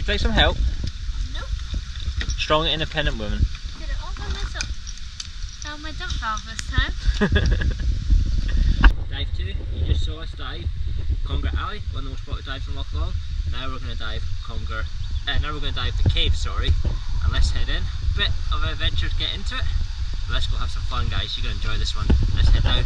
Would you like some help? Nope. Strong, independent woman. Did it all by myself. Now my dump valve this time. Dive 2, you just saw us dive Conger Alley, one of the most popular dives in Loch Long. Now we're going to dive the cave, sorry. And let's head in. Bit of an adventure to get into it. But let's go have some fun, guys. You're going to enjoy this one. Let's head down.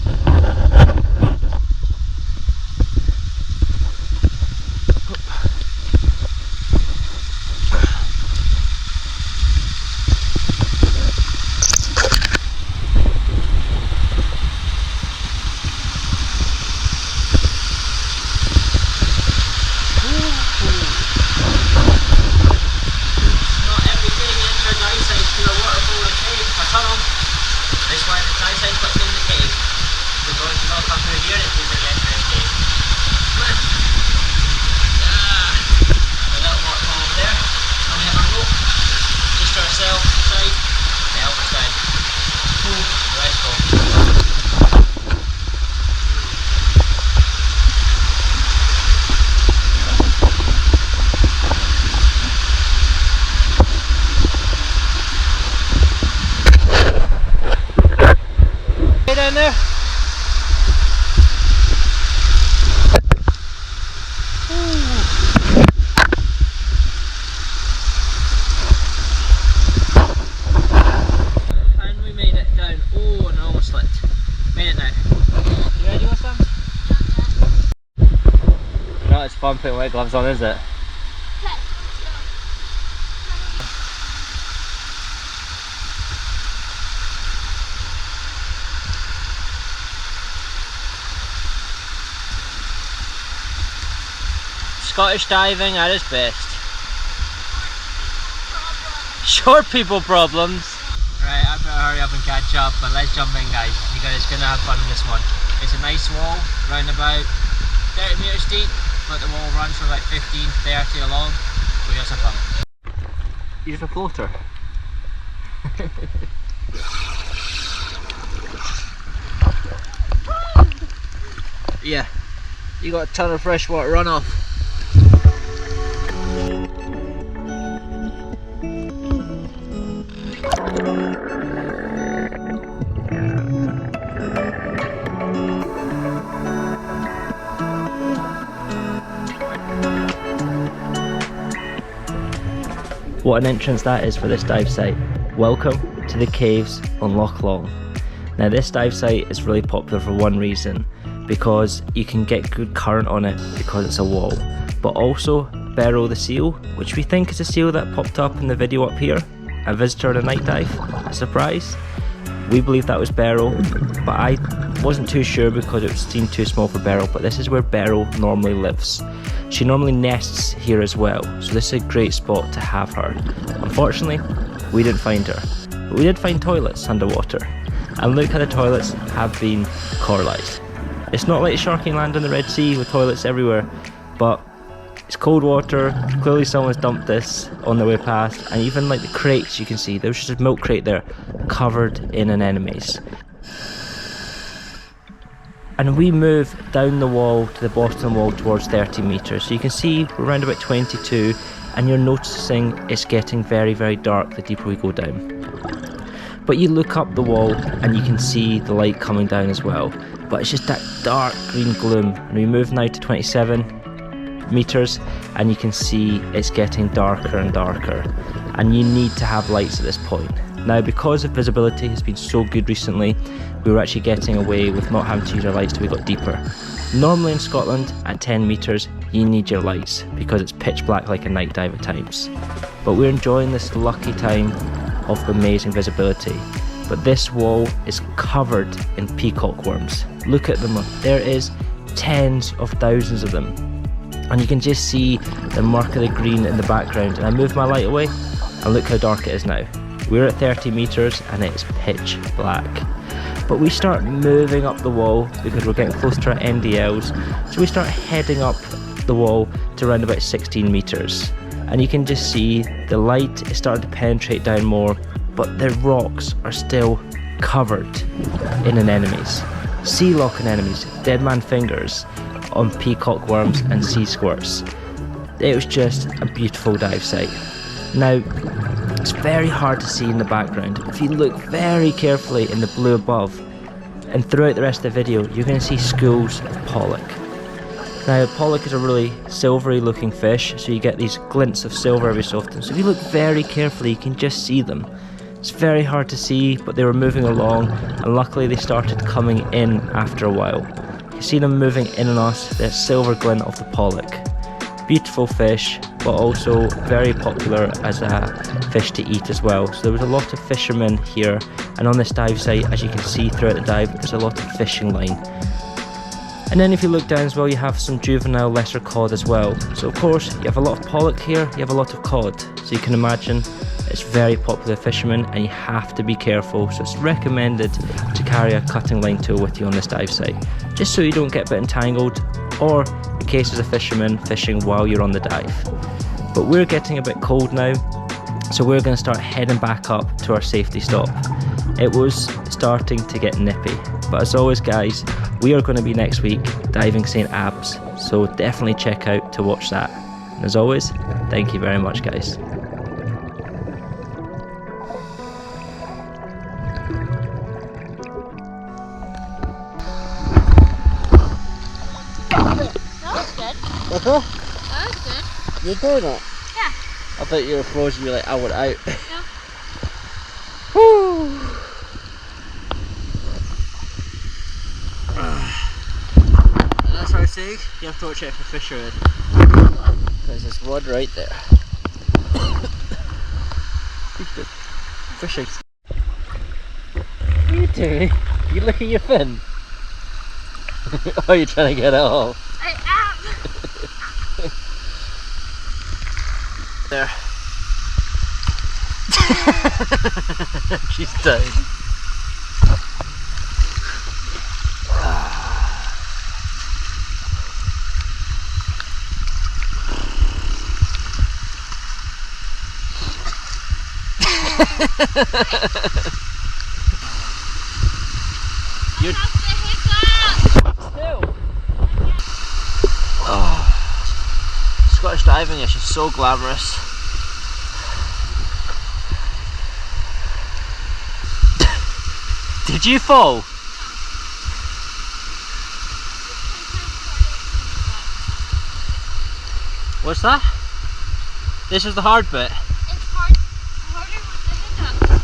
Down there. And we made it down. Oh, and I almost slipped. Made it now. You ready with some? No, it's fun putting white gloves on, is it? Scottish diving at its best. Short people problems. Right, I better hurry up and catch up, but let's jump in, guys. You guys are gonna have fun in this one. It's a nice wall, round about 30 meters deep, but the wall runs for like 15, 30 along. We got some fun. You're just a floater. Yeah, you got a ton of freshwater runoff. What an entrance that is for this dive site. Welcome to the caves on Loch Long. Now this dive site is really popular for one reason, because you can get good current on it because it's a wall, but also Beryl the seal, which we think is a seal that popped up in the video up here, a visitor on a night dive, a surprise. We believe that was Beryl, but I wasn't too sure because it seemed too small for Beryl, but this is where Beryl normally lives. She normally nests here as well, so this is a great spot to have her. Unfortunately, we didn't find her, but we did find toilets underwater. And look how the toilets have been coralised. It's not like Sharking Land in the Red Sea with toilets everywhere, but it's cold water. Clearly someone's dumped this on their way past, and even like the crates you can see, there's just a milk crate there covered in anemones. And we move down the wall to the bottom wall towards 30 meters. So you can see we're around about 22, and you're noticing it's getting very, very dark the deeper we go down. But you look up the wall and you can see the light coming down as well. But it's just that dark green gloom. And we move now to 27 meters, and you can see it's getting darker and darker. And you need to have lights at this point. Now, because the visibility has been so good recently, we were actually getting away with not having to use our lights till we got deeper. Normally in Scotland, at 10 meters, you need your lights because it's pitch black like a night dive at times. But we're enjoying this lucky time of amazing visibility. But this wall is covered in peacock worms. Look at them, there is tens of thousands of them. And you can just see the mark of the green in the background. And I move my light away, and look how dark it is now. We're at 30 meters and it's pitch black. But we start moving up the wall because we're getting close to our NDLs. So we start heading up the wall to around about 16 meters. And you can just see the light is starting to penetrate down more, but the rocks are still covered in anemones. Sea loch anemones, dead man fingers on peacock worms and sea squirts. It was just a beautiful dive site. Now, it's very hard to see in the background. If you look very carefully in the blue above, and throughout the rest of the video, you're going to see schools of pollock. Now, pollock is a really silvery looking fish, so you get these glints of silver every so often. So if you look very carefully, you can just see them. It's very hard to see, but they were moving along, and luckily they started coming in after a while. You see them moving in on us, the silver glint of the pollock. Beautiful fish, but also very popular as a fish to eat as well. So there was a lot of fishermen here, and on this dive site, as you can see throughout the dive, there's a lot of fishing line. And then if you look down as well, you have some juvenile lesser cod as well. So of course, you have a lot of pollock here, you have a lot of cod. So you can imagine it's very popular fishermen, and you have to be careful. So it's recommended to carry a cutting line tool with you on this dive site, just so you don't get a bit entangled, or in case there's a fisherman fishing while you're on the dive. But we're getting a bit cold now, so we're going to start heading back up to our safety stop. It was starting to get nippy, but as always guys, we are going to be next week diving St. Abbs, so definitely check out to watch that. And as always, thank you very much guys. That was good. You're doing it? Yeah. I thought you were frozen, you're like, I want out. No. Woo! That's how I say, you have to watch out for fish around. There's this rod right there. Fishing. What are you doing? You look at your fin. Oh, you're trying to get it off. I am. There. She's down. You're still. Oh. Scottish diving is just so glamorous. Did you fall? What's that? This is the hard bit. It's harder with the hiccup.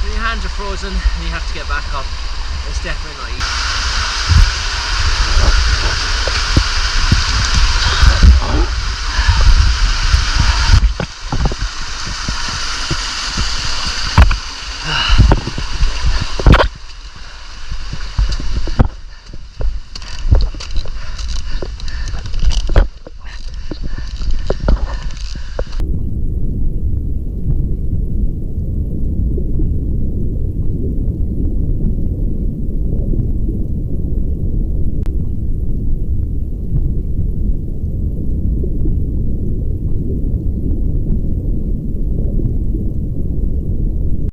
When your hands are frozen and you have to get back up, it's definitely not easy.